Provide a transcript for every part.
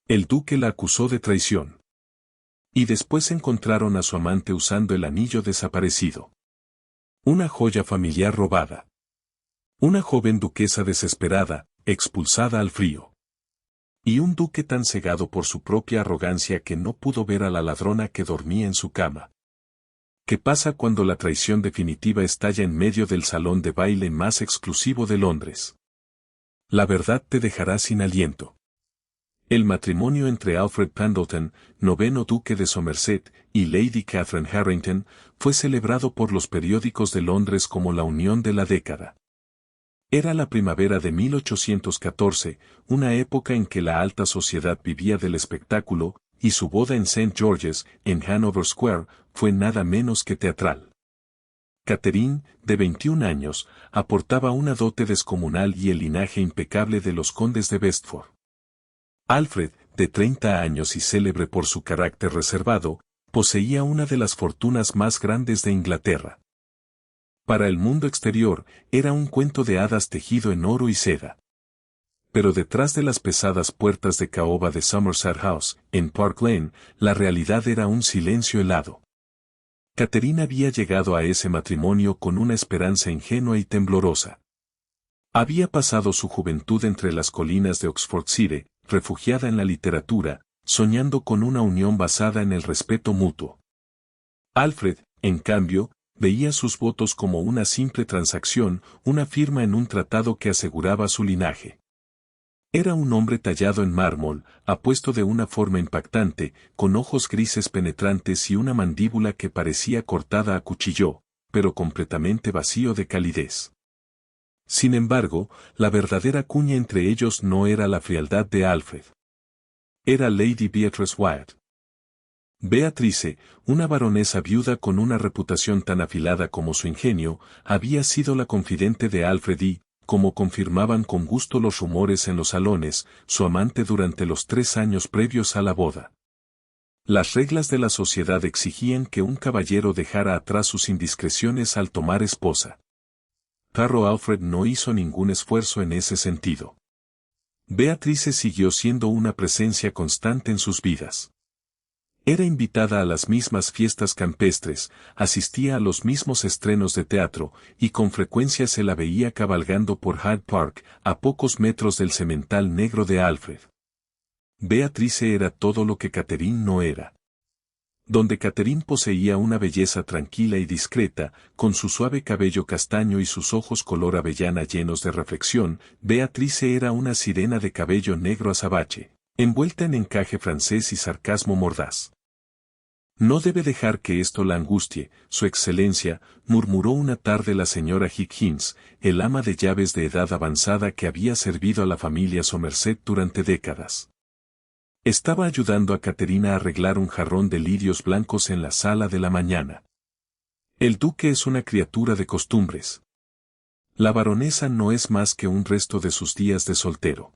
El duque la acusó de traición. Y después encontraron a su amante usando el anillo desaparecido. Una joya familiar robada. Una joven duquesa desesperada, expulsada al frío. Y un duque tan cegado por su propia arrogancia que no pudo ver a la ladrona que dormía en su cama. ¿Qué pasa cuando la traición definitiva estalla en medio del salón de baile más exclusivo de Londres? La verdad te dejará sin aliento. El matrimonio entre Alfred Pendleton, noveno duque de Somerset, y Lady Catherine Harrington, fue celebrado por los periódicos de Londres como la unión de la década. Era la primavera de 1814, una época en que la alta sociedad vivía del espectáculo, y su boda en St. George's, en Hanover Square, fue nada menos que teatral. Catherine, de 21 años, aportaba una dote descomunal y el linaje impecable de los condes de Bestford. Alfred, de 30 años y célebre por su carácter reservado, poseía una de las fortunas más grandes de Inglaterra. Para el mundo exterior, era un cuento de hadas tejido en oro y seda. Pero detrás de las pesadas puertas de caoba de Somerset House, en Park Lane, la realidad era un silencio helado. Catherine había llegado a ese matrimonio con una esperanza ingenua y temblorosa. Había pasado su juventud entre las colinas de Oxfordshire, refugiada en la literatura, soñando con una unión basada en el respeto mutuo. Alfred, en cambio, veía sus votos como una simple transacción, una firma en un tratado que aseguraba su linaje. Era un hombre tallado en mármol, apuesto de una forma impactante, con ojos grises penetrantes y una mandíbula que parecía cortada a cuchillo, pero completamente vacío de calidez. Sin embargo, la verdadera cuña entre ellos no era la frialdad de Alfred. Era Lady Beatrice Wyatt. Beatrice, una baronesa viuda con una reputación tan afilada como su ingenio, había sido la confidente de Alfred y, como confirmaban con gusto los rumores en los salones, su amante durante los 3 años previos a la boda. Las reglas de la sociedad exigían que un caballero dejara atrás sus indiscreciones al tomar esposa. Pero Alfred no hizo ningún esfuerzo en ese sentido. Beatrice siguió siendo una presencia constante en sus vidas. Era invitada a las mismas fiestas campestres, asistía a los mismos estrenos de teatro, y con frecuencia se la veía cabalgando por Hyde Park, a pocos metros del semental negro de Alfred. Beatrice era todo lo que Catherine no era. Donde Catherine poseía una belleza tranquila y discreta, con su suave cabello castaño y sus ojos color avellana llenos de reflexión, Beatrice era una sirena de cabello negro azabache, envuelta en encaje francés y sarcasmo mordaz. No debe dejar que esto la angustie, Su Excelencia, murmuró una tarde la señora Higgins, el ama de llaves de edad avanzada que había servido a la familia Somerset durante décadas. Estaba ayudando a Catherine a arreglar un jarrón de lirios blancos en la sala de la mañana. El duque es una criatura de costumbres. La baronesa no es más que un resto de sus días de soltero.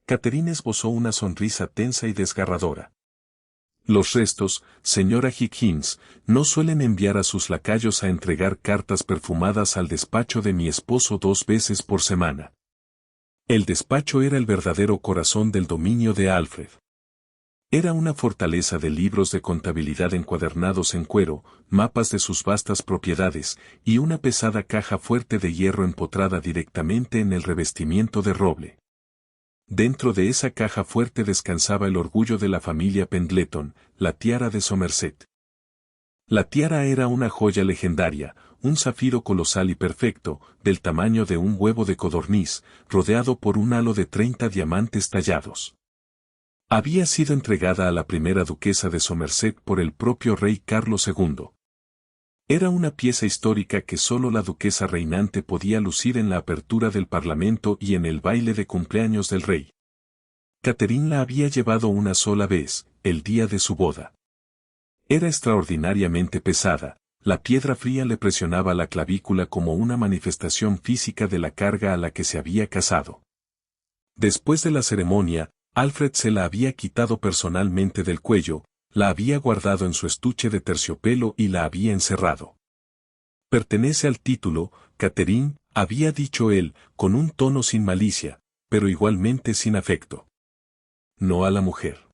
Catherine esbozó una sonrisa tensa y desgarradora. Los restos, señora Higgins, no suelen enviar a sus lacayos a entregar cartas perfumadas al despacho de mi esposo 2 veces por semana. El despacho era el verdadero corazón del dominio de Alfred. Era una fortaleza de libros de contabilidad encuadernados en cuero, mapas de sus vastas propiedades, y una pesada caja fuerte de hierro empotrada directamente en el revestimiento de roble. Dentro de esa caja fuerte descansaba el orgullo de la familia Pendleton, la tiara de Somerset. La tiara era una joya legendaria, un zafiro colosal y perfecto, del tamaño de un huevo de codorniz, rodeado por un halo de 30 diamantes tallados. Había sido entregada a la primera duquesa de Somerset por el propio rey Carlos II. Era una pieza histórica que solo la duquesa reinante podía lucir en la apertura del Parlamento y en el baile de cumpleaños del rey. Catherine la había llevado una sola vez, el día de su boda. Era extraordinariamente pesada, la piedra fría le presionaba la clavícula como una manifestación física de la carga a la que se había casado. Después de la ceremonia, Alfred se la había quitado personalmente del cuello, la había guardado en su estuche de terciopelo y la había encerrado. Pertenece al título, Catherine, había dicho él, con un tono sin malicia, pero igualmente sin afecto. no a la mujer.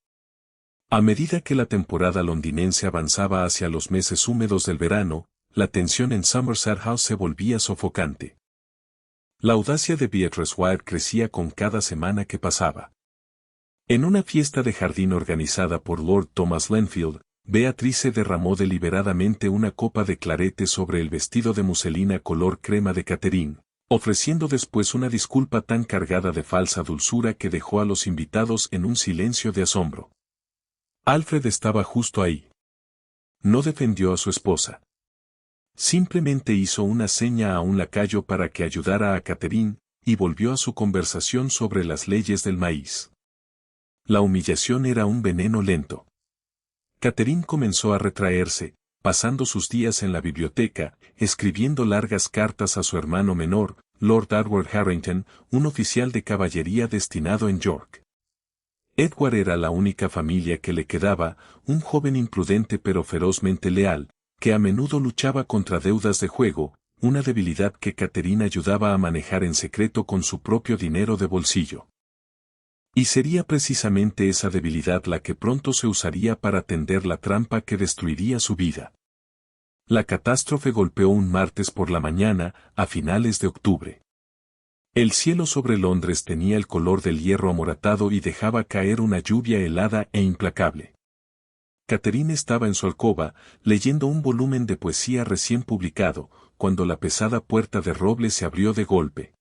A medida que la temporada londinense avanzaba hacia los meses húmedos del verano, la tensión en Somerset House se volvía sofocante. La audacia de Beatrice Wyatt crecía con cada semana que pasaba. En una fiesta de jardín organizada por Lord Thomas Lenfield, Beatrice derramó deliberadamente una copa de clarete sobre el vestido de muselina color crema de Catherine, ofreciendo después una disculpa tan cargada de falsa dulzura que dejó a los invitados en un silencio de asombro. Alfred estaba justo ahí. No defendió a su esposa. Simplemente hizo una seña a un lacayo para que ayudara a Catherine, y volvió a su conversación sobre las leyes del maíz. La humillación era un veneno lento. Catherine comenzó a retraerse, pasando sus días en la biblioteca, escribiendo largas cartas a su hermano menor, Lord Edward Harrington, un oficial de caballería destinado en York. Edward era la única familia que le quedaba, un joven imprudente pero ferozmente leal, que a menudo luchaba contra deudas de juego, una debilidad que Catherine ayudaba a manejar en secreto con su propio dinero de bolsillo. Y sería precisamente esa debilidad la que pronto se usaría para tender la trampa que destruiría su vida. La catástrofe golpeó un martes por la mañana, a finales de octubre. El cielo sobre Londres tenía el color del hierro amoratado y dejaba caer una lluvia helada e implacable. Catherine estaba en su alcoba, leyendo un volumen de poesía recién publicado, cuando la pesada puerta de roble se abrió de golpe.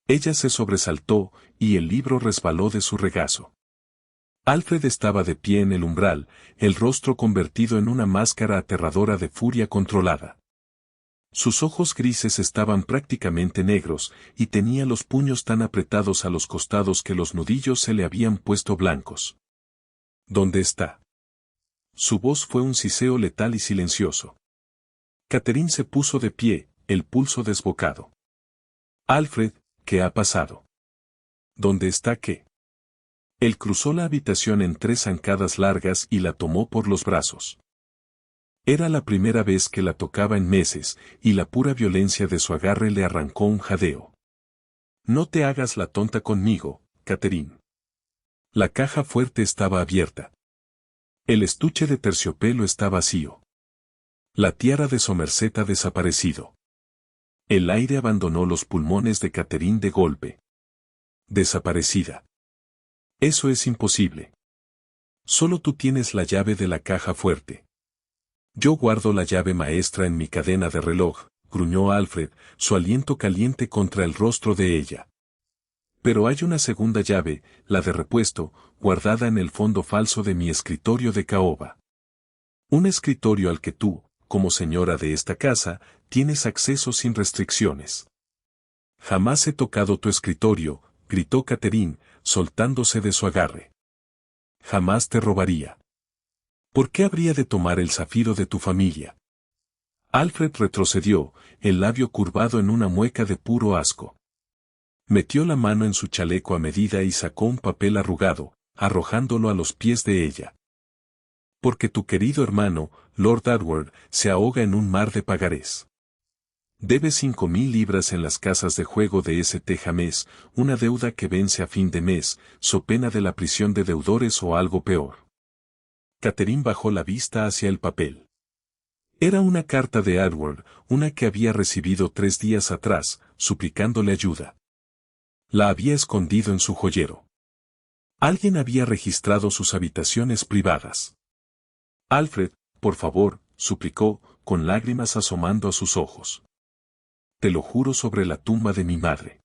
Ella se sobresaltó, y el libro resbaló de su regazo. Alfred estaba de pie en el umbral, el rostro convertido en una máscara aterradora de furia controlada. Sus ojos grises estaban prácticamente negros, y tenía los puños tan apretados a los costados que los nudillos se le habían puesto blancos. ¿Dónde está? Su voz fue un siseo letal y silencioso. Catherine se puso de pie, el pulso desbocado. Alfred, ¿qué ha pasado? ¿Dónde está qué? Él cruzó la habitación en 3 zancadas largas y la tomó por los brazos. Era la primera vez que la tocaba en meses, y la pura violencia de su agarre le arrancó un jadeo. No te hagas la tonta conmigo, Catherine. La caja fuerte estaba abierta. El estuche de terciopelo está vacío. La tiara de Somerset ha desaparecido. El aire abandonó los pulmones de Catherine de golpe. Desaparecida. Eso es imposible. Solo tú tienes la llave de la caja fuerte. Yo guardo la llave maestra en mi cadena de reloj, gruñó Alfred, su aliento caliente contra el rostro de ella. Pero hay una segunda llave, la de repuesto, guardada en el fondo falso de mi escritorio de caoba. Un escritorio al que tú, como señora de esta casa, tienes acceso sin restricciones. Jamás he tocado tu escritorio, gritó Catherine, soltándose de su agarre. Jamás te robaría. ¿Por qué habría de tomar el zafiro de tu familia? Alfred retrocedió, el labio curvado en una mueca de puro asco. Metió la mano en su chaleco a medida y sacó un papel arrugado, arrojándolo a los pies de ella. Porque tu querido hermano, Lord Edward, se ahoga en un mar de pagarés. Debe 5.000 libras en las casas de juego de St. James, una deuda que vence a fin de mes, so pena de la prisión de deudores o algo peor. Catherine bajó la vista hacia el papel. Era una carta de Edward, una que había recibido 3 días atrás, suplicándole ayuda. La había escondido en su joyero. Alguien había registrado sus habitaciones privadas. Alfred, por favor, suplicó, con lágrimas asomando a sus ojos. Te lo juro sobre la tumba de mi madre.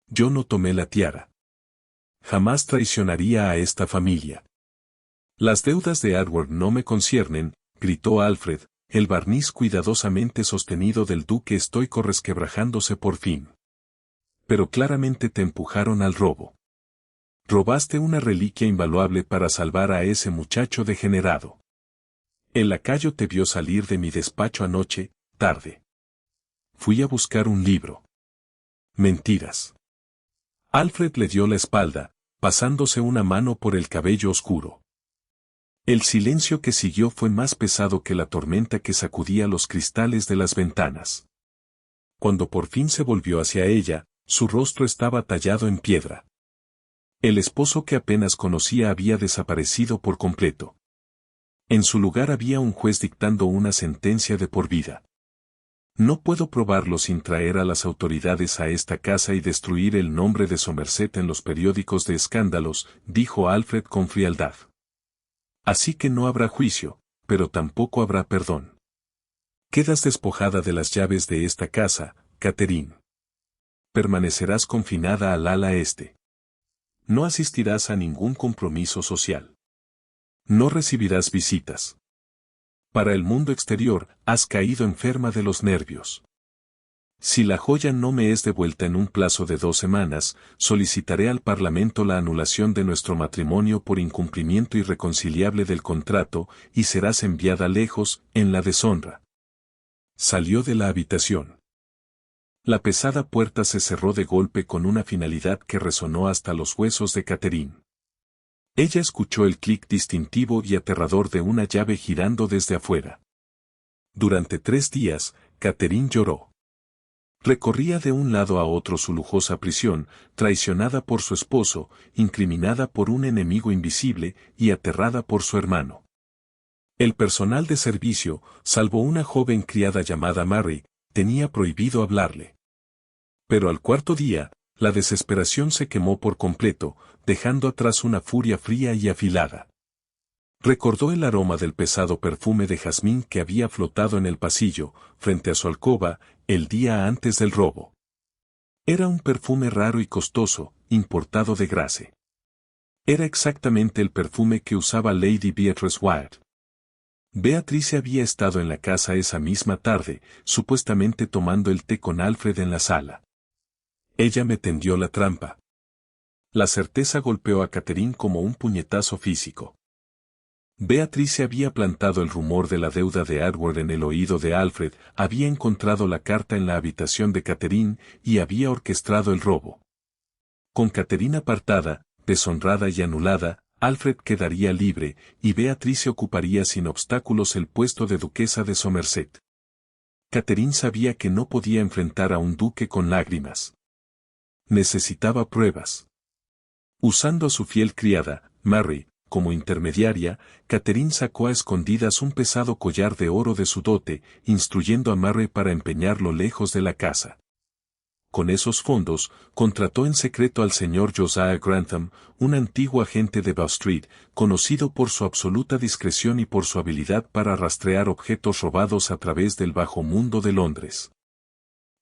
Yo no tomé la tiara. Jamás traicionaría a esta familia. Las deudas de Edward no me conciernen, gritó Alfred, el barniz cuidadosamente sostenido del duque estoico resquebrajándose por fin. Pero claramente te empujaron al robo. Robaste una reliquia invaluable para salvar a ese muchacho degenerado. El lacayo te vio salir de mi despacho anoche, tarde. Fui a buscar un libro. Mentiras. Alfred le dio la espalda, pasándose una mano por el cabello oscuro. El silencio que siguió fue más pesado que la tormenta que sacudía los cristales de las ventanas. Cuando por fin se volvió hacia ella, su rostro estaba tallado en piedra. El esposo que apenas conocía había desaparecido por completo. En su lugar había un juez dictando una sentencia de por vida. No puedo probarlo sin traer a las autoridades a esta casa y destruir el nombre de Somerset en los periódicos de escándalos, dijo Alfred con frialdad. Así que no habrá juicio, pero tampoco habrá perdón. Quedas despojada de las llaves de esta casa, Catherine. Permanecerás confinada al ala este. No asistirás a ningún compromiso social. No recibirás visitas. Para el mundo exterior, has caído enferma de los nervios. Si la joya no me es devuelta en un plazo de 2 semanas, solicitaré al Parlamento la anulación de nuestro matrimonio por incumplimiento irreconciliable del contrato y serás enviada lejos, en la deshonra. Salió de la habitación. La pesada puerta se cerró de golpe con una finalidad que resonó hasta los huesos de Catherine. Ella escuchó el clic distintivo y aterrador de una llave girando desde afuera. Durante 3 días, Catherine lloró. Recorría de un lado a otro su lujosa prisión, traicionada por su esposo, incriminada por un enemigo invisible y aterrada por su hermano. El personal de servicio, salvo una joven criada llamada Mary, tenía prohibido hablarle. Pero al 4.º día, la desesperación se quemó por completo, dejando atrás una furia fría y afilada. Recordó el aroma del pesado perfume de jazmín que había flotado en el pasillo, frente a su alcoba, el día antes del robo. Era un perfume raro y costoso, importado de Grace. Era exactamente el perfume que usaba Lady Beatrice Wyatt. Beatrice había estado en la casa esa misma tarde, supuestamente tomando el té con Alfred en la sala. Ella me tendió la trampa. La certeza golpeó a Catherine como un puñetazo físico. Beatrice había plantado el rumor de la deuda de Edward en el oído de Alfred, había encontrado la carta en la habitación de Catherine y había orquestado el robo. Con Catherine apartada, deshonrada y anulada, Alfred quedaría libre, y Beatrice ocuparía sin obstáculos el puesto de duquesa de Somerset. Catherine sabía que no podía enfrentar a un duque con lágrimas. Necesitaba pruebas. Usando a su fiel criada, Mary, como intermediaria, Catherine sacó a escondidas un pesado collar de oro de su dote, instruyendo a Mary para empeñarlo lejos de la casa. Con esos fondos, contrató en secreto al señor Josiah Grantham, un antiguo agente de Bow Street, conocido por su absoluta discreción y por su habilidad para rastrear objetos robados a través del bajo mundo de Londres.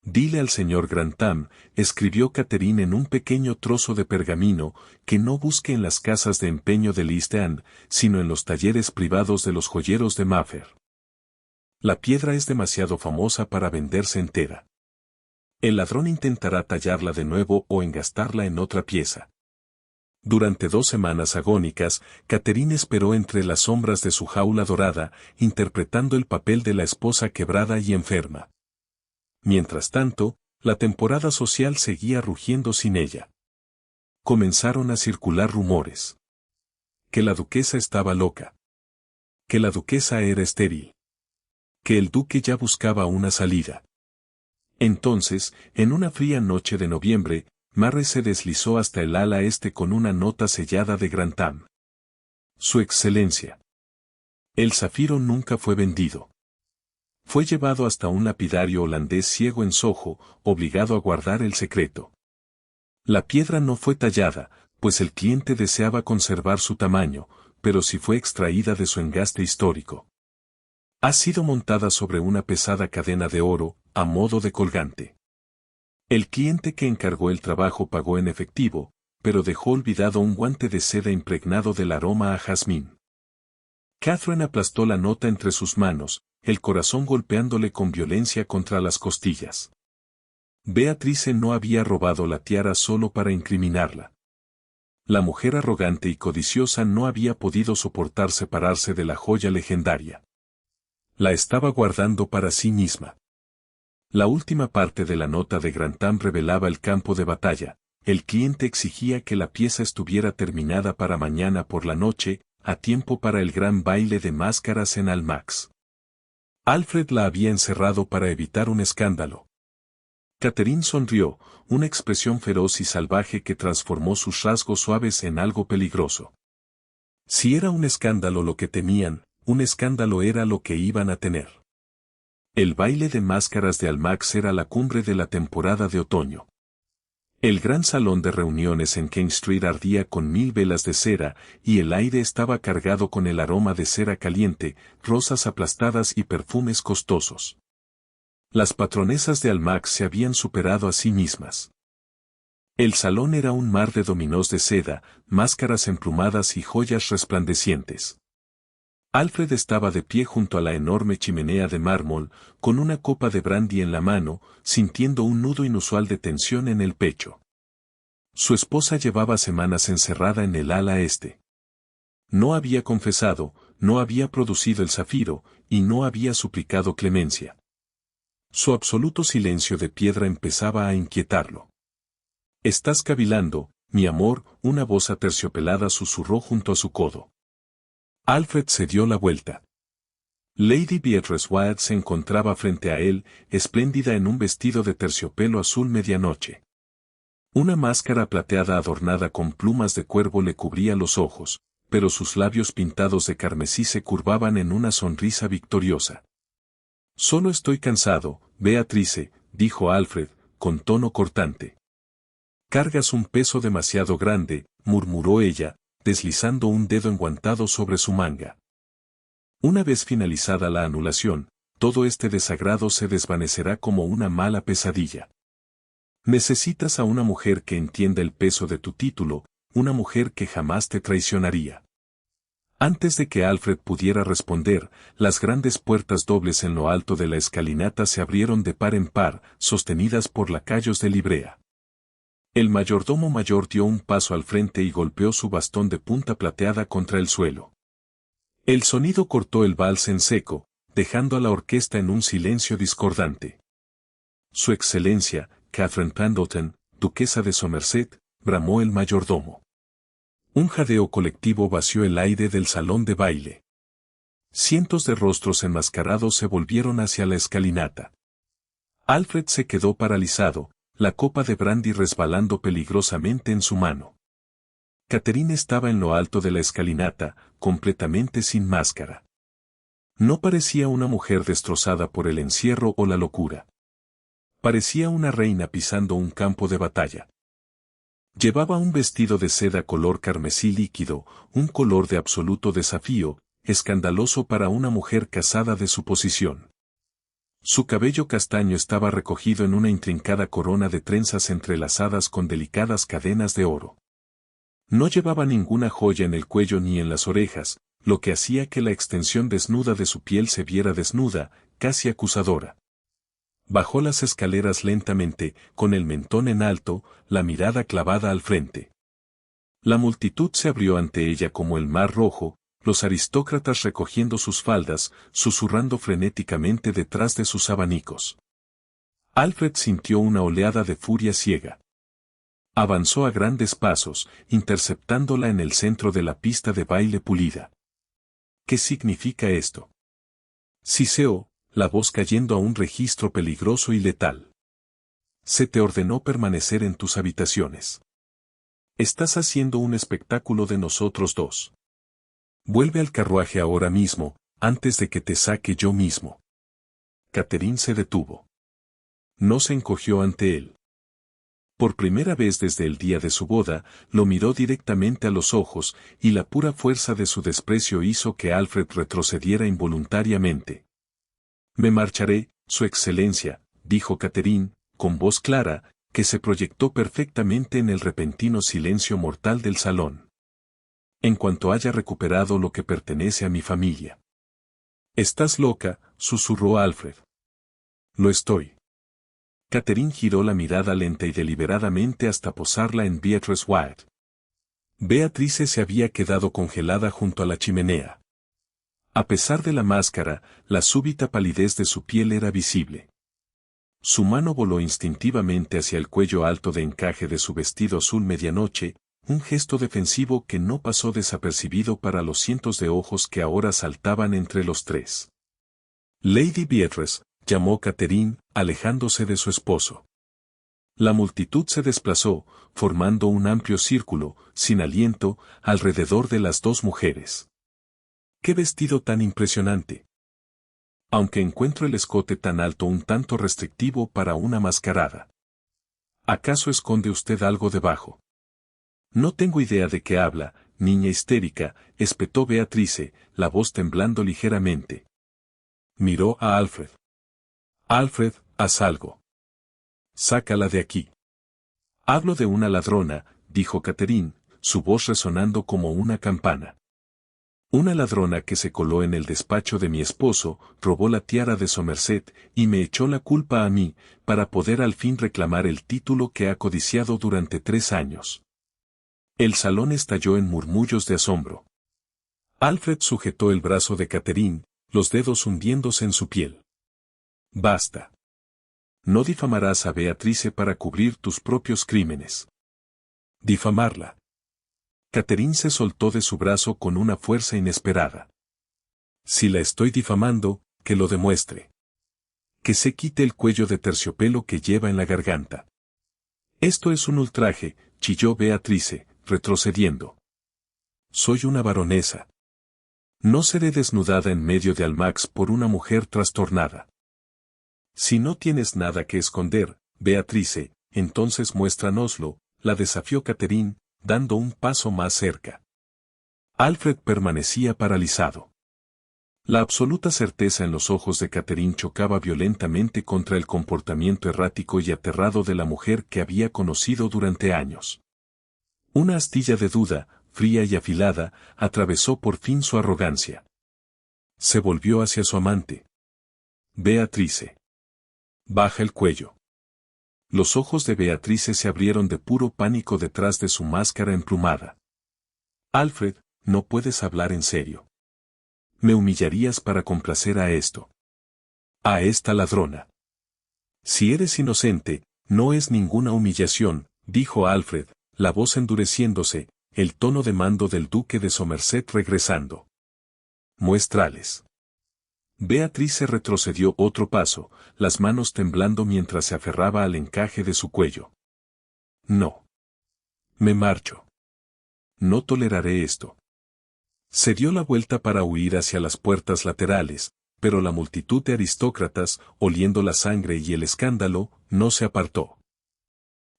Dile al señor Grantham, escribió Catherine en un pequeño trozo de pergamino, que no busque en las casas de empeño del East End, sino en los talleres privados de los joyeros de Mayfair. La piedra es demasiado famosa para venderse entera. El ladrón intentará tallarla de nuevo o engastarla en otra pieza. Durante 2 semanas agónicas, Catherine esperó entre las sombras de su jaula dorada, interpretando el papel de la esposa quebrada y enferma. Mientras tanto, la temporada social seguía rugiendo sin ella. Comenzaron a circular rumores. Que la duquesa estaba loca. Que la duquesa era estéril. Que el duque ya buscaba una salida. Entonces, en una fría noche de noviembre, Mary se deslizó hasta el ala este con una nota sellada de Grantham. Su excelencia. El zafiro nunca fue vendido. Fue llevado hasta un lapidario holandés ciego en Soho, obligado a guardar el secreto. La piedra no fue tallada, pues el cliente deseaba conservar su tamaño, pero sí fue extraída de su engaste histórico. Ha sido montada sobre una pesada cadena de oro, a modo de colgante. El cliente que encargó el trabajo pagó en efectivo, pero dejó olvidado un guante de seda impregnado del aroma a jazmín. Catherine aplastó la nota entre sus manos, el corazón golpeándole con violencia contra las costillas. Beatrice no había robado la tiara solo para incriminarla. La mujer arrogante y codiciosa no había podido soportar separarse de la joya legendaria. La estaba guardando para sí misma. La última parte de la nota de Grantham revelaba el campo de batalla. El cliente exigía que la pieza estuviera terminada para mañana por la noche, a tiempo para el gran baile de máscaras en Almax. Alfred la había encerrado para evitar un escándalo. Catherine sonrió, una expresión feroz y salvaje que transformó sus rasgos suaves en algo peligroso. Si era un escándalo lo que temían, un escándalo era lo que iban a tener. El baile de máscaras de Almax era la cumbre de la temporada de otoño. El gran salón de reuniones en King Street ardía con 1000 velas de cera, y el aire estaba cargado con el aroma de cera caliente, rosas aplastadas y perfumes costosos. Las patronesas de Almax se habían superado a sí mismas. El salón era un mar de dominós de seda, máscaras emplumadas y joyas resplandecientes. Alfred estaba de pie junto a la enorme chimenea de mármol, con una copa de brandy en la mano, sintiendo un nudo inusual de tensión en el pecho. Su esposa llevaba semanas encerrada en el ala este. No había confesado, no había producido el zafiro, y no había suplicado clemencia. Su absoluto silencio de piedra empezaba a inquietarlo. «Estás cavilando, mi amor», una voz aterciopelada susurró junto a su codo. Alfred se dio la vuelta. Lady Beatrice Wyatt se encontraba frente a él, espléndida en un vestido de terciopelo azul medianoche. Una máscara plateada adornada con plumas de cuervo le cubría los ojos, pero sus labios pintados de carmesí se curvaban en una sonrisa victoriosa. «Solo estoy cansado, Beatrice», dijo Alfred, con tono cortante. «Cargas un peso demasiado grande», murmuró ella, deslizando un dedo enguantado sobre su manga. Una vez finalizada la anulación, todo este desagrado se desvanecerá como una mala pesadilla. Necesitas a una mujer que entienda el peso de tu título, una mujer que jamás te traicionaría. Antes de que Alfred pudiera responder, las grandes puertas dobles en lo alto de la escalinata se abrieron de par en par, sostenidas por lacayos de librea. El mayordomo mayor dio un paso al frente y golpeó su bastón de punta plateada contra el suelo. El sonido cortó el vals en seco, dejando a la orquesta en un silencio discordante. «Su excelencia, Catherine Pendleton, duquesa de Somerset», bramó el mayordomo. Un jadeo colectivo vació el aire del salón de baile. Cientos de rostros enmascarados se volvieron hacia la escalinata. Alfred se quedó paralizado, la copa de brandy resbalando peligrosamente en su mano. Catherine estaba en lo alto de la escalinata, completamente sin máscara. No parecía una mujer destrozada por el encierro o la locura. Parecía una reina pisando un campo de batalla. Llevaba un vestido de seda color carmesí líquido, un color de absoluto desafío, escandaloso para una mujer casada de su posición. Su cabello castaño estaba recogido en una intrincada corona de trenzas entrelazadas con delicadas cadenas de oro. No llevaba ninguna joya en el cuello ni en las orejas, lo que hacía que la extensión desnuda de su piel se viera desnuda, casi acusadora. Bajó las escaleras lentamente, con el mentón en alto, la mirada clavada al frente. La multitud se abrió ante ella como el mar rojo, los aristócratas recogiendo sus faldas, susurrando frenéticamente detrás de sus abanicos. Alfred sintió una oleada de furia ciega. Avanzó a grandes pasos, interceptándola en el centro de la pista de baile pulida. ¿Qué significa esto? Siseó, la voz cayendo a un registro peligroso y letal. Se te ordenó permanecer en tus habitaciones. Estás haciendo un espectáculo de nosotros dos. Vuelve al carruaje ahora mismo, antes de que te saque yo mismo. Catherine se detuvo. No se encogió ante él. Por primera vez desde el día de su boda, lo miró directamente a los ojos, y la pura fuerza de su desprecio hizo que Alfred retrocediera involuntariamente. «Me marcharé, Su Excelencia», dijo Catherine, con voz clara, que se proyectó perfectamente en el repentino silencio mortal del salón. «En cuanto haya recuperado lo que pertenece a mi familia». «Estás loca», susurró Alfred. «Lo estoy». Catherine giró la mirada lenta y deliberadamente hasta posarla en Beatrice Wyatt. Beatrice se había quedado congelada junto a la chimenea. A pesar de la máscara, la súbita palidez de su piel era visible. Su mano voló instintivamente hacia el cuello alto de encaje de su vestido azul medianoche, un gesto defensivo que no pasó desapercibido para los cientos de ojos que ahora saltaban entre los tres. «Lady Beatrice», llamó Catherine, alejándose de su esposo. La multitud se desplazó, formando un amplio círculo, sin aliento, alrededor de las dos mujeres. ¡Qué vestido tan impresionante! Aunque encuentro el escote tan alto un tanto restrictivo para una mascarada. ¿Acaso esconde usted algo debajo? No tengo idea de qué habla, niña histérica, espetó Beatrice, la voz temblando ligeramente. Miró a Alfred. Alfred, haz algo. Sácala de aquí. Hablo de una ladrona, dijo Catherine, su voz resonando como una campana. Una ladrona que se coló en el despacho de mi esposo, robó la tiara de Somerset y me echó la culpa a mí, para poder al fin reclamar el título que ha codiciado durante 3 años. El salón estalló en murmullos de asombro. Alfred sujetó el brazo de Catherine, los dedos hundiéndose en su piel. Basta. No difamarás a Beatrice para cubrir tus propios crímenes. Difamarla. Catherine se soltó de su brazo con una fuerza inesperada. Si la estoy difamando, que lo demuestre. Que se quite el cuello de terciopelo que lleva en la garganta. Esto es un ultraje, chilló Beatrice, retrocediendo. Soy una baronesa. No seré desnudada en medio de Almax por una mujer trastornada. Si no tienes nada que esconder, Beatrice, entonces muéstranoslo, la desafió Catherine, dando un paso más cerca. Alfred permanecía paralizado. La absoluta certeza en los ojos de Catherine chocaba violentamente contra el comportamiento errático y aterrado de la mujer que había conocido durante años. Una astilla de duda, fría y afilada, atravesó por fin su arrogancia. Se volvió hacia su amante. Beatrice. Baja el cuello. Los ojos de Beatrice se abrieron de puro pánico detrás de su máscara emplumada. Alfred, no puedes hablar en serio. Me humillarías para complacer a esto. A esta ladrona. Si eres inocente, no es ninguna humillación, dijo Alfred, la voz endureciéndose, el tono de mando del duque de Somerset regresando. Muéstrales. Beatrice retrocedió otro paso, las manos temblando mientras se aferraba al encaje de su cuello. No. Me marcho. No toleraré esto. Se dio la vuelta para huir hacia las puertas laterales, pero la multitud de aristócratas, oliendo la sangre y el escándalo, no se apartó.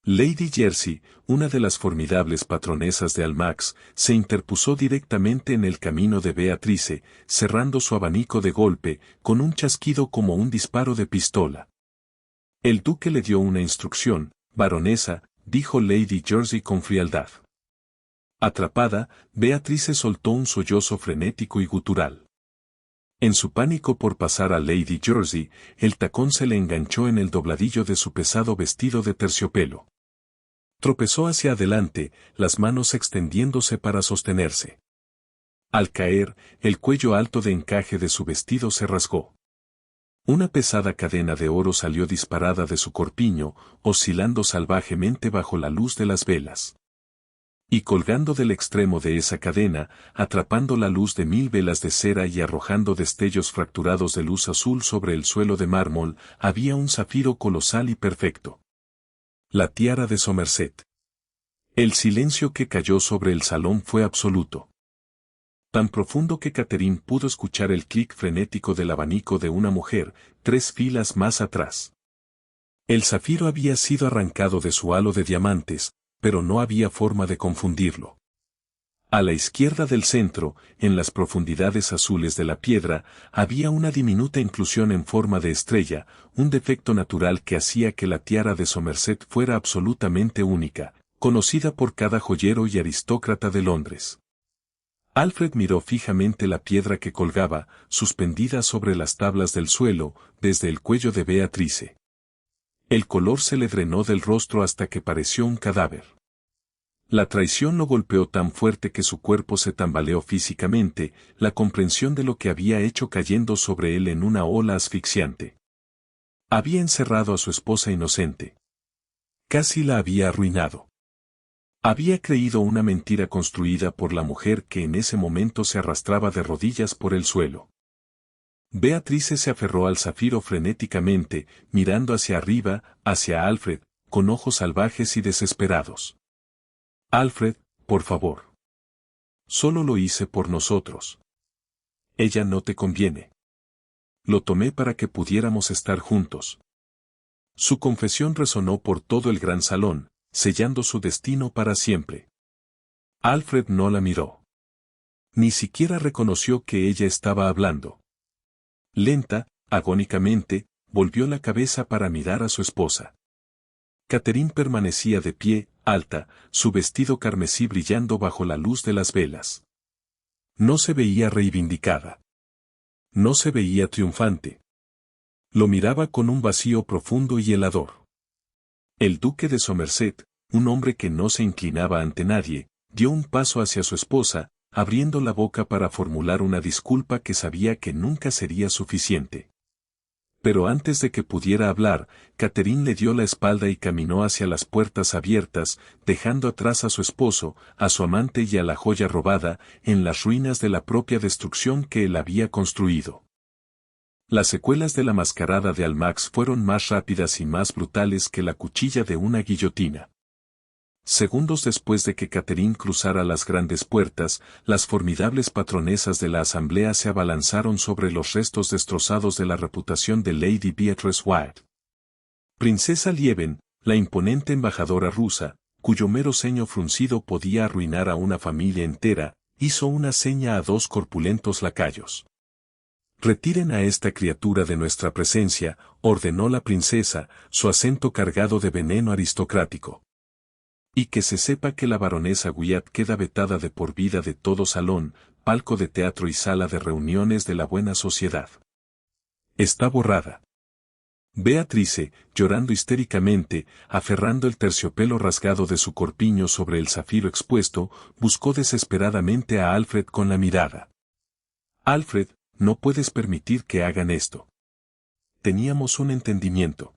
Lady Jersey, una de las formidables patronesas de Almax, se interpuso directamente en el camino de Beatrice, cerrando su abanico de golpe, con un chasquido como un disparo de pistola. El duque le dio una instrucción, baronesa, dijo Lady Jersey con frialdad. Atrapada, Beatrice soltó un sollozo frenético y gutural. En su pánico por pasar a Lady Jersey, el tacón se le enganchó en el dobladillo de su pesado vestido de terciopelo. Tropezó hacia adelante, las manos extendiéndose para sostenerse. Al caer, el cuello alto de encaje de su vestido se rasgó. Una pesada cadena de oro salió disparada de su corpiño, oscilando salvajemente bajo la luz de las velas. Y colgando del extremo de esa cadena, atrapando la luz de 1000 velas de cera y arrojando destellos fracturados de luz azul sobre el suelo de mármol, había un zafiro colosal y perfecto. La tiara de Somerset. El silencio que cayó sobre el salón fue absoluto. Tan profundo que Catherine pudo escuchar el clic frenético del abanico de una mujer, 3 filas más atrás. El zafiro había sido arrancado de su halo de diamantes, pero no había forma de confundirlo. A la izquierda del centro, en las profundidades azules de la piedra, había una diminuta inclusión en forma de estrella, un defecto natural que hacía que la tiara de Somerset fuera absolutamente única, conocida por cada joyero y aristócrata de Londres. Alfred miró fijamente la piedra que colgaba, suspendida sobre las tablas del suelo, desde el cuello de Beatrice. El color se le drenó del rostro hasta que pareció un cadáver. La traición lo golpeó tan fuerte que su cuerpo se tambaleó físicamente, la comprensión de lo que había hecho cayendo sobre él en una ola asfixiante. Había encerrado a su esposa inocente. Casi la había arruinado. Había creído una mentira construida por la mujer que en ese momento se arrastraba de rodillas por el suelo. Beatrice se aferró al zafiro frenéticamente, mirando hacia arriba, hacia Alfred, con ojos salvajes y desesperados. Alfred, por favor. Solo lo hice por nosotros. Ella no te conviene. Lo tomé para que pudiéramos estar juntos. Su confesión resonó por todo el gran salón, sellando su destino para siempre. Alfred no la miró. Ni siquiera reconoció que ella estaba hablando. Lenta, agónicamente, volvió la cabeza para mirar a su esposa. Catherine permanecía de pie, alta, su vestido carmesí brillando bajo la luz de las velas. No se veía reivindicada. No se veía triunfante. Lo miraba con un vacío profundo y helador. El duque de Somerset, un hombre que no se inclinaba ante nadie, dio un paso hacia su esposa, abriendo la boca para formular una disculpa que sabía que nunca sería suficiente. Pero antes de que pudiera hablar, Catherine le dio la espalda y caminó hacia las puertas abiertas, dejando atrás a su esposo, a su amante y a la joya robada, en las ruinas de la propia destrucción que él había construido. Las secuelas de la mascarada de Almax fueron más rápidas y más brutales que la cuchilla de una guillotina. Segundos después de que Catherine cruzara las grandes puertas, las formidables patronesas de la asamblea se abalanzaron sobre los restos destrozados de la reputación de Lady Beatrice Wyatt. Princesa Lieven, la imponente embajadora rusa, cuyo mero ceño fruncido podía arruinar a una familia entera, hizo una seña a dos corpulentos lacayos. «Retiren a esta criatura de nuestra presencia», ordenó la princesa, su acento cargado de veneno aristocrático. «Y que se sepa que la baronesa Wyatt queda vetada de por vida de todo salón, palco de teatro y sala de reuniones de la buena sociedad. Está borrada». Beatrice, llorando histéricamente, aferrando el terciopelo rasgado de su corpiño sobre el zafiro expuesto, buscó desesperadamente a Alfred con la mirada. «Alfred, no puedes permitir que hagan esto. Teníamos un entendimiento».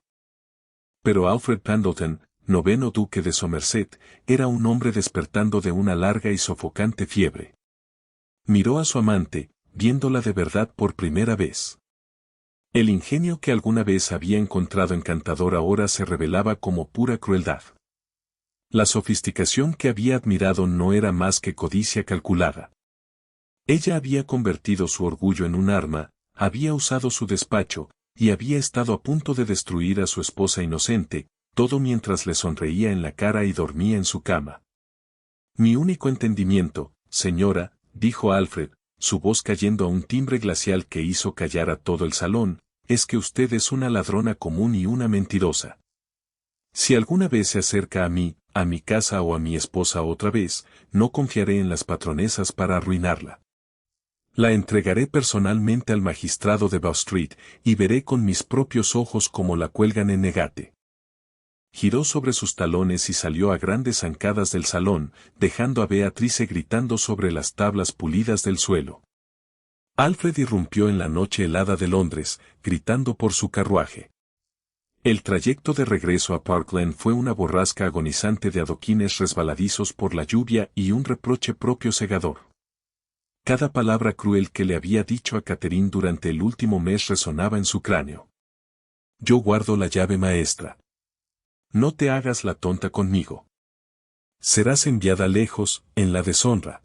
Pero Alfred Pendleton, noveno duque de Somerset, era un hombre despertando de una larga y sofocante fiebre. Miró a su amante, viéndola de verdad por primera vez. El ingenio que alguna vez había encontrado encantador ahora se revelaba como pura crueldad. La sofisticación que había admirado no era más que codicia calculada. Ella había convertido su orgullo en un arma, había usado su despacho, y había estado a punto de destruir a su esposa inocente, todo mientras le sonreía en la cara y dormía en su cama. «Mi único entendimiento, señora», dijo Alfred, su voz cayendo a un timbre glacial que hizo callar a todo el salón, «es que usted es una ladrona común y una mentirosa. Si alguna vez se acerca a mí, a mi casa o a mi esposa otra vez, no confiaré en las patronesas para arruinarla. La entregaré personalmente al magistrado de Bow Street y veré con mis propios ojos cómo la cuelgan en Negate». Giró sobre sus talones y salió a grandes zancadas del salón, dejando a Beatrice gritando sobre las tablas pulidas del suelo. Alfred irrumpió en la noche helada de Londres, gritando por su carruaje. El trayecto de regreso a Parkland fue una borrasca agonizante de adoquines resbaladizos por la lluvia y un reproche propio cegador. Cada palabra cruel que le había dicho a Catherine durante el último mes resonaba en su cráneo. «Yo guardo la llave maestra. No te hagas la tonta conmigo. Serás enviada lejos, en la deshonra».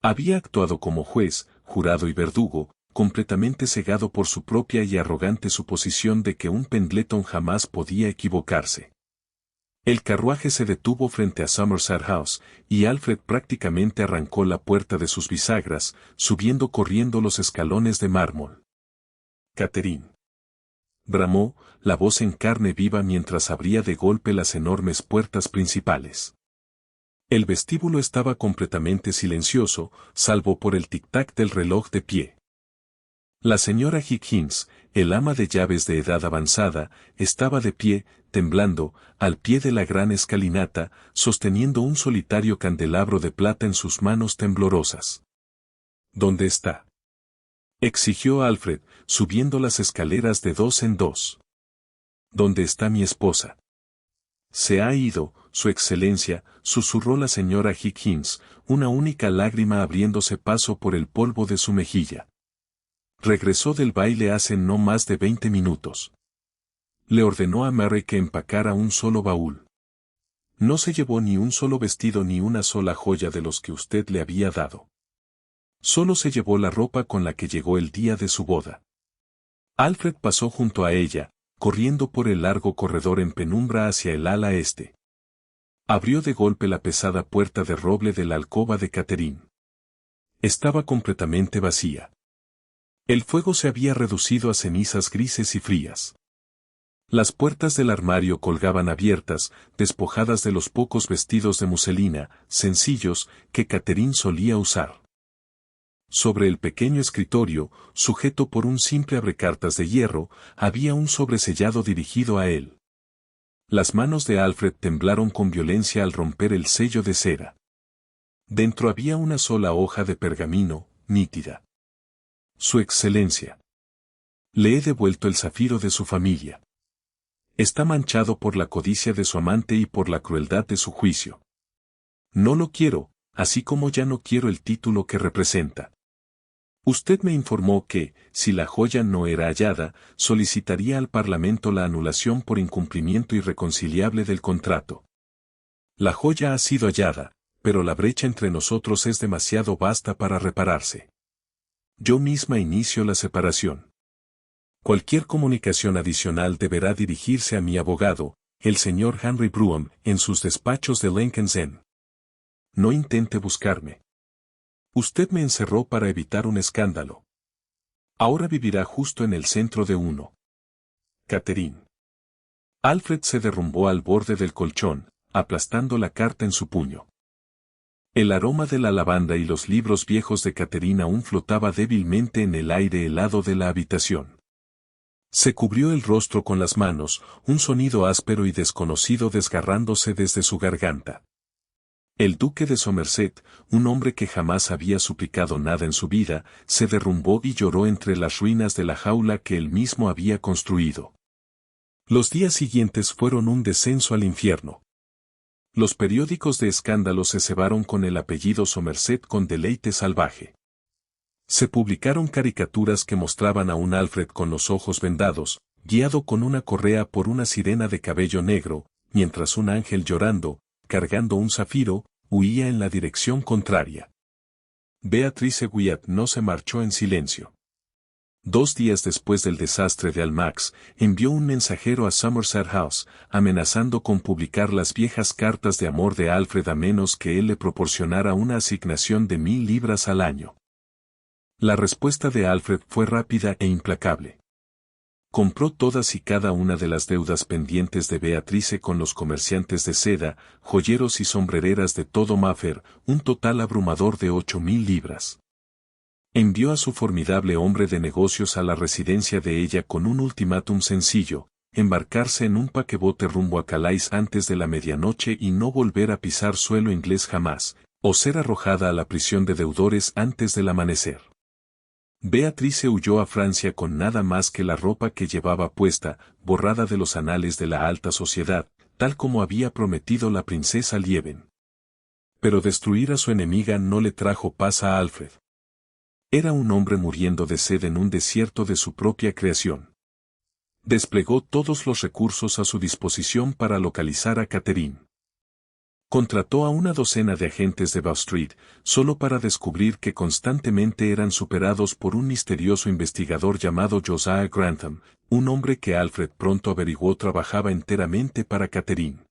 Había actuado como juez, jurado y verdugo, completamente cegado por su propia y arrogante suposición de que un Pendleton jamás podía equivocarse. El carruaje se detuvo frente a Somerset House, y Alfred prácticamente arrancó la puerta de sus bisagras, subiendo corriendo los escalones de mármol. «Catherine», bramó, la voz en carne viva mientras abría de golpe las enormes puertas principales. El vestíbulo estaba completamente silencioso, salvo por el tic-tac del reloj de pie. La señora Higgins, el ama de llaves de edad avanzada, estaba de pie, temblando, al pie de la gran escalinata, sosteniendo un solitario candelabro de plata en sus manos temblorosas. «¿Dónde está?», exigió Alfred, subiendo las escaleras de dos en dos. «¿Dónde está mi esposa?». «Se ha ido, su excelencia», susurró la señora Higgins, una única lágrima abriéndose paso por el polvo de su mejilla. «Regresó del baile hace no más de 20 minutos». Le ordenó a Mary que empacara un solo baúl. No se llevó ni un solo vestido ni una sola joya de los que usted le había dado. Solo se llevó la ropa con la que llegó el día de su boda. Alfred pasó junto a ella, corriendo por el largo corredor en penumbra hacia el ala este. Abrió de golpe la pesada puerta de roble de la alcoba de Catherine. Estaba completamente vacía. El fuego se había reducido a cenizas grises y frías. Las puertas del armario colgaban abiertas, despojadas de los pocos vestidos de muselina, sencillos, que Catherine solía usar. Sobre el pequeño escritorio, sujeto por un simple abrecartas de hierro, había un sobresellado dirigido a él. Las manos de Alfred temblaron con violencia al romper el sello de cera. Dentro había una sola hoja de pergamino, nítida. Su Excelencia. Le he devuelto el zafiro de su familia. Está manchado por la codicia de su amante y por la crueldad de su juicio. No lo quiero, así como ya no quiero el título que representa. Usted me informó que, si la joya no era hallada, solicitaría al Parlamento la anulación por incumplimiento irreconciliable del contrato. La joya ha sido hallada, pero la brecha entre nosotros es demasiado vasta para repararse. Yo misma inicio la separación. Cualquier comunicación adicional deberá dirigirse a mi abogado, el señor Henry Brougham, en sus despachos de Lincoln's Inn. No intente buscarme. Usted me encerró para evitar un escándalo. Ahora vivirá justo en el centro de uno. Catherine. Alfred se derrumbó al borde del colchón, aplastando la carta en su puño. El aroma de la lavanda y los libros viejos de Catherine aún flotaba débilmente en el aire helado de la habitación. Se cubrió el rostro con las manos, un sonido áspero y desconocido desgarrándose desde su garganta. El duque de Somerset, un hombre que jamás había suplicado nada en su vida, se derrumbó y lloró entre las ruinas de la jaula que él mismo había construido. Los días siguientes fueron un descenso al infierno. Los periódicos de escándalo se cebaron con el apellido Somerset con deleite salvaje. Se publicaron caricaturas que mostraban a un Alfred con los ojos vendados, guiado con una correa por una sirena de cabello negro, mientras un ángel llorando, cargando un zafiro, huía en la dirección contraria. Beatrice Wyatt no se marchó en silencio. 2 días después del desastre de Almax, envió un mensajero a Somerset House, amenazando con publicar las viejas cartas de amor de Alfred a menos que él le proporcionara una asignación de 1000 libras al año. La respuesta de Alfred fue rápida e implacable. Compró todas y cada una de las deudas pendientes de Beatrice con los comerciantes de seda, joyeros y sombrereras de todo Mayfair, un total abrumador de 8000 libras. Envió a su formidable hombre de negocios a la residencia de ella con un ultimátum sencillo: embarcarse en un paquebote rumbo a Calais antes de la medianoche y no volver a pisar suelo inglés jamás, o ser arrojada a la prisión de deudores antes del amanecer. Beatrice huyó a Francia con nada más que la ropa que llevaba puesta, borrada de los anales de la alta sociedad, tal como había prometido la princesa Lieven. Pero destruir a su enemiga no le trajo paz a Alfred. Era un hombre muriendo de sed en un desierto de su propia creación. Desplegó todos los recursos a su disposición para localizar a Catherine. Contrató a una docena de agentes de Bow Street, solo para descubrir que constantemente eran superados por un misterioso investigador llamado Josiah Grantham, un hombre que Alfred pronto averiguó trabajaba enteramente para Catherine.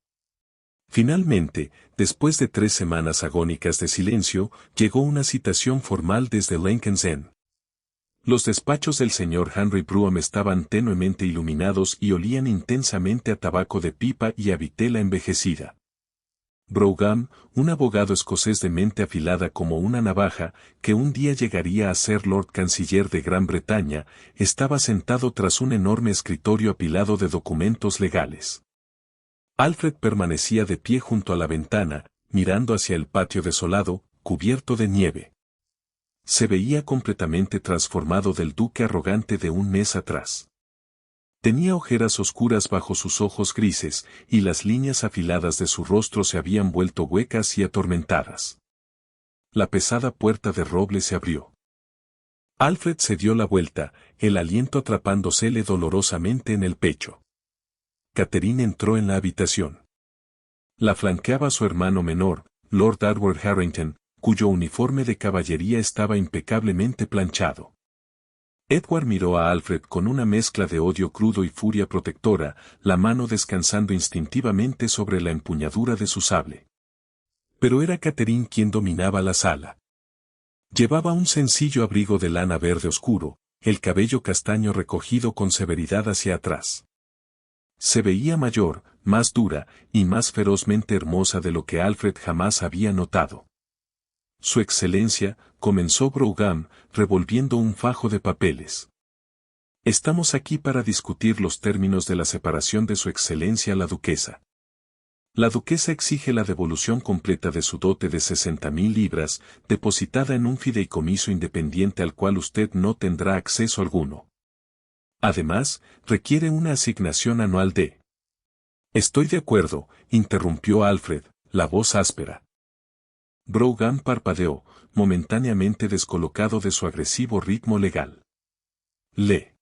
Finalmente, después de 3 semanas agónicas de silencio, llegó una citación formal desde Lincoln's Inn. Los despachos del señor Henry Brougham estaban tenuemente iluminados y olían intensamente a tabaco de pipa y a vitela envejecida. Brougham, un abogado escocés de mente afilada como una navaja, que un día llegaría a ser Lord Canciller de Gran Bretaña, estaba sentado tras un enorme escritorio apilado de documentos legales. Alfred permanecía de pie junto a la ventana, mirando hacia el patio desolado, cubierto de nieve. Se veía completamente transformado del duque arrogante de un mes atrás. Tenía ojeras oscuras bajo sus ojos grises, y las líneas afiladas de su rostro se habían vuelto huecas y atormentadas. La pesada puerta de roble se abrió. Alfred se dio la vuelta, el aliento atrapándosele dolorosamente en el pecho. Catherine entró en la habitación. La flanqueaba su hermano menor, Lord Edward Harrington, cuyo uniforme de caballería estaba impecablemente planchado. Edward miró a Alfred con una mezcla de odio crudo y furia protectora, la mano descansando instintivamente sobre la empuñadura de su sable. Pero era Catherine quien dominaba la sala. Llevaba un sencillo abrigo de lana verde oscuro, el cabello castaño recogido con severidad hacia atrás. Se veía mayor, más dura, y más ferozmente hermosa de lo que Alfred jamás había notado. Su excelencia, comenzó Brougham, revolviendo un fajo de papeles. Estamos aquí para discutir los términos de la separación de su excelencia la duquesa. La duquesa exige la devolución completa de su dote de 60.000 libras, depositada en un fideicomiso independiente al cual usted no tendrá acceso alguno. Además, requiere una asignación anual de... Estoy de acuerdo, interrumpió Alfred, la voz áspera. Brougham parpadeó, momentáneamente descolocado de su agresivo ritmo legal. Le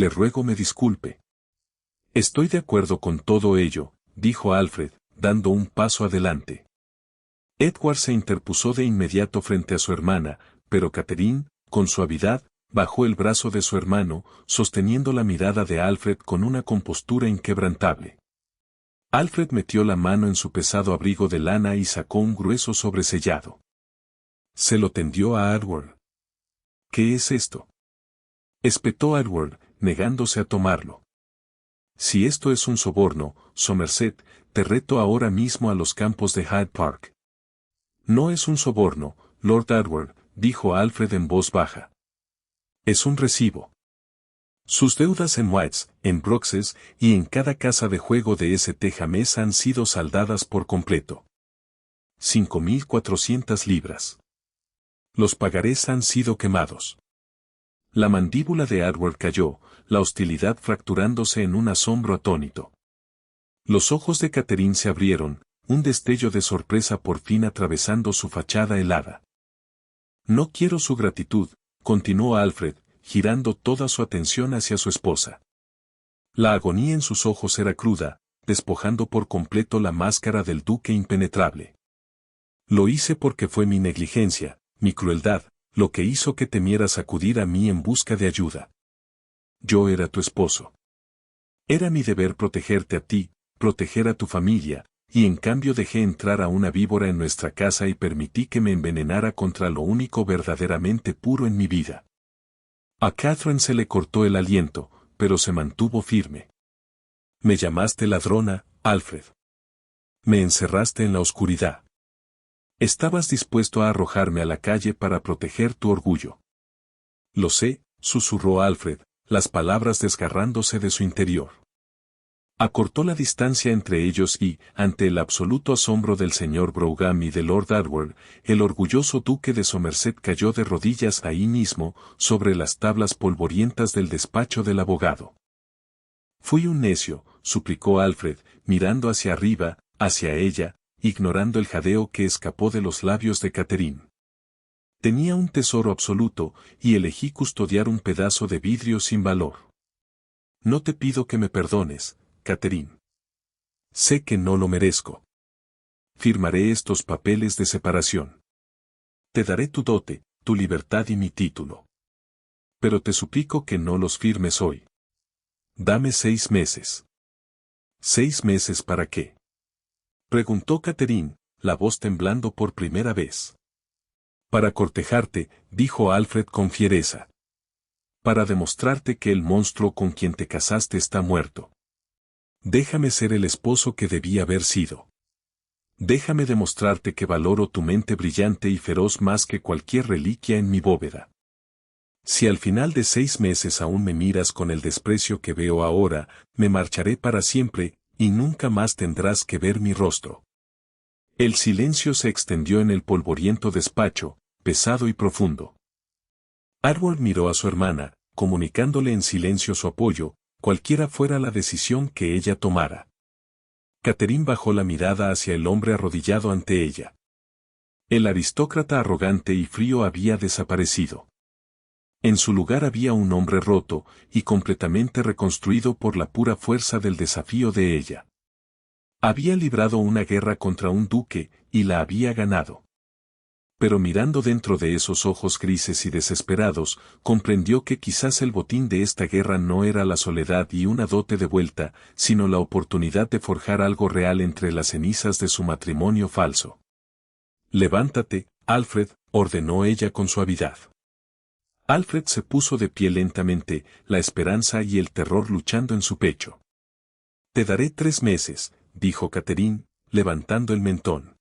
ruego me disculpe. Estoy de acuerdo con todo ello, dijo Alfred, dando un paso adelante. Edward se interpuso de inmediato frente a su hermana, pero Catherine, con suavidad, bajó el brazo de su hermano, sosteniendo la mirada de Alfred con una compostura inquebrantable. Alfred metió la mano en su pesado abrigo de lana y sacó un grueso sobresellado. Se lo tendió a Edward. ¿Qué es esto?, espetó Edward, negándose a tomarlo. Si esto es un soborno, Somerset, te reto ahora mismo a los campos de Hyde Park. No es un soborno, Lord Edward, dijo Alfred en voz baja. Es un recibo. Sus deudas en Whites, en Broxes y en cada casa de juego de St. James han sido saldadas por completo. 5.400 libras. Los pagarés han sido quemados. La mandíbula de Edward cayó, la hostilidad fracturándose en un asombro atónito. Los ojos de Catherine se abrieron, un destello de sorpresa por fin atravesando su fachada helada. No quiero su gratitud, continuó Alfred, girando toda su atención hacia su esposa. La agonía en sus ojos era cruda, despojando por completo la máscara del duque impenetrable. Lo hice porque fue mi negligencia, mi crueldad, lo que hizo que temieras acudir a mí en busca de ayuda. Yo era tu esposo. Era mi deber protegerte a ti, proteger a tu familia, y en cambio dejé entrar a una víbora en nuestra casa y permití que me envenenara contra lo único verdaderamente puro en mi vida. A Catherine se le cortó el aliento, pero se mantuvo firme. Me llamaste ladrona, Alfred. Me encerraste en la oscuridad. Estabas dispuesto a arrojarme a la calle para proteger tu orgullo. Lo sé, susurró Alfred, las palabras desgarrándose de su interior. Acortó la distancia entre ellos y, ante el absoluto asombro del señor Brougham y de Lord Edward, el orgulloso duque de Somerset cayó de rodillas ahí mismo, sobre las tablas polvorientas del despacho del abogado. Fui un necio, suplicó Alfred, mirando hacia arriba, hacia ella, ignorando el jadeo que escapó de los labios de Catherine. Tenía un tesoro absoluto, y elegí custodiar un pedazo de vidrio sin valor. No te pido que me perdones, Catherine. Sé que no lo merezco. Firmaré estos papeles de separación. Te daré tu dote, tu libertad y mi título. Pero te suplico que no los firmes hoy. Dame 6 meses. ¿6 meses para qué?, preguntó Catherine, la voz temblando por primera vez. Para cortejarte, dijo Alfred con fiereza. Para demostrarte que el monstruo con quien te casaste está muerto. Déjame ser el esposo que debí haber sido. Déjame demostrarte que valoro tu mente brillante y feroz más que cualquier reliquia en mi bóveda. Si al final de 6 meses aún me miras con el desprecio que veo ahora, me marcharé para siempre, y nunca más tendrás que ver mi rostro. El silencio se extendió en el polvoriento despacho, pesado y profundo. Edward miró a su hermana, comunicándole en silencio su apoyo, cualquiera fuera la decisión que ella tomara. Catherine bajó la mirada hacia el hombre arrodillado ante ella. El aristócrata arrogante y frío había desaparecido. En su lugar había un hombre roto y completamente reconstruido por la pura fuerza del desafío de ella. Había librado una guerra contra un duque y la había ganado. Pero mirando dentro de esos ojos grises y desesperados, comprendió que quizás el botín de esta guerra no era la soledad y una dote de vuelta, sino la oportunidad de forjar algo real entre las cenizas de su matrimonio falso. «Levántate, Alfred», ordenó ella con suavidad. Alfred se puso de pie lentamente, la esperanza y el terror luchando en su pecho. «Te daré 3 meses», dijo Catherine, levantando el mentón.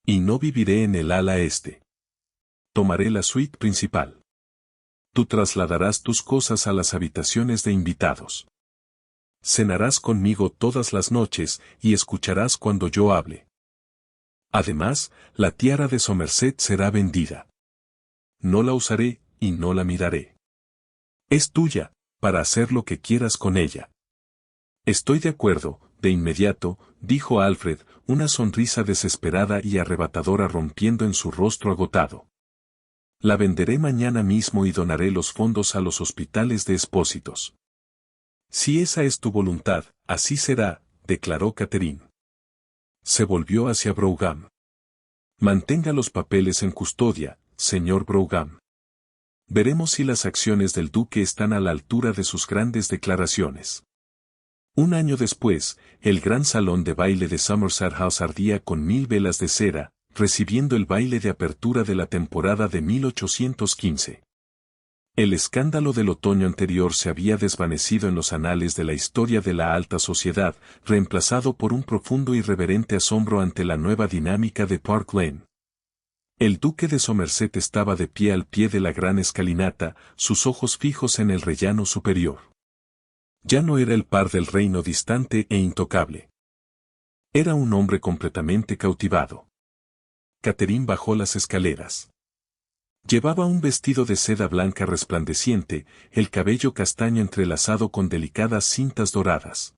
«Y no viviré en el ala este. Tomaré la suite principal. Tú trasladarás tus cosas a las habitaciones de invitados. Cenarás conmigo todas las noches y escucharás cuando yo hable. Además, la tiara de Somerset será vendida. No la usaré y no la miraré. Es tuya, para hacer lo que quieras con ella». «Estoy de acuerdo», de inmediato, dijo Alfred, una sonrisa desesperada y arrebatadora rompiendo en su rostro agotado. «La venderé mañana mismo y donaré los fondos a los hospitales de expósitos». «Si esa es tu voluntad, así será», declaró Catherine. Se volvió hacia Brougham. «Mantenga los papeles en custodia, señor Brougham. Veremos si las acciones del duque están a la altura de sus grandes declaraciones». Un año después, el gran salón de baile de Somerset House ardía con 1000 velas de cera, recibiendo el baile de apertura de la temporada de 1815. El escándalo del otoño anterior se había desvanecido en los anales de la historia de la alta sociedad, reemplazado por un profundo y reverente asombro ante la nueva dinámica de Park Lane. El duque de Somerset estaba de pie al pie de la gran escalinata, sus ojos fijos en el rellano superior. Ya no era el par del reino distante e intocable. Era un hombre completamente cautivado. Catherine bajó las escaleras. Llevaba un vestido de seda blanca resplandeciente, el cabello castaño entrelazado con delicadas cintas doradas.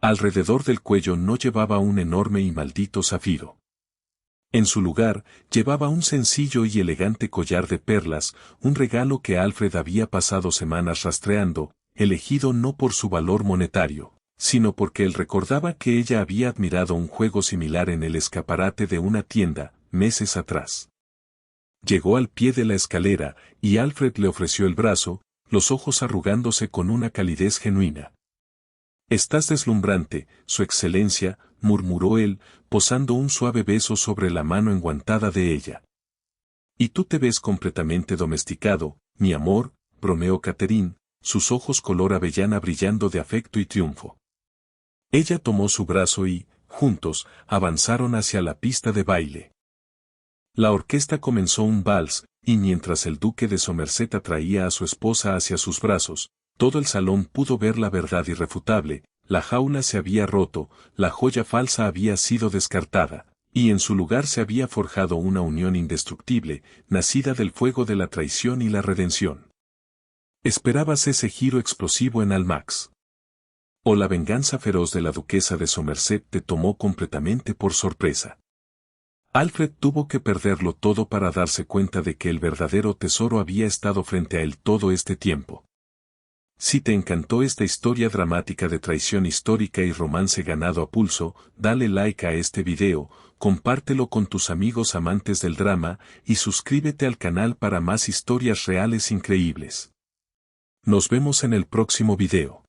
Alrededor del cuello no llevaba un enorme y maldito zafiro. En su lugar, llevaba un sencillo y elegante collar de perlas, un regalo que Alfred había pasado semanas rastreando, elegido no por su valor monetario, sino porque él recordaba que ella había admirado un juego similar en el escaparate de una tienda, meses atrás. Llegó al pie de la escalera, y Alfred le ofreció el brazo, los ojos arrugándose con una calidez genuina. «Estás deslumbrante, Su Excelencia», murmuró él, posando un suave beso sobre la mano enguantada de ella. «Y tú te ves completamente domesticado, mi amor», bromeó Catherine, sus ojos color avellana brillando de afecto y triunfo. Ella tomó su brazo y, juntos, avanzaron hacia la pista de baile. La orquesta comenzó un vals, y mientras el duque de Somerset atraía a su esposa hacia sus brazos, todo el salón pudo ver la verdad irrefutable: la jaula se había roto, la joya falsa había sido descartada, y en su lugar se había forjado una unión indestructible, nacida del fuego de la traición y la redención. ¿Esperabas ese giro explosivo en Almax? ¿O la venganza feroz de la duquesa de Somerset te tomó completamente por sorpresa? Alfred tuvo que perderlo todo para darse cuenta de que el verdadero tesoro había estado frente a él todo este tiempo. Si te encantó esta historia dramática de traición histórica y romance ganado a pulso, dale like a este video, compártelo con tus amigos amantes del drama, y suscríbete al canal para más historias reales increíbles. Nos vemos en el próximo video.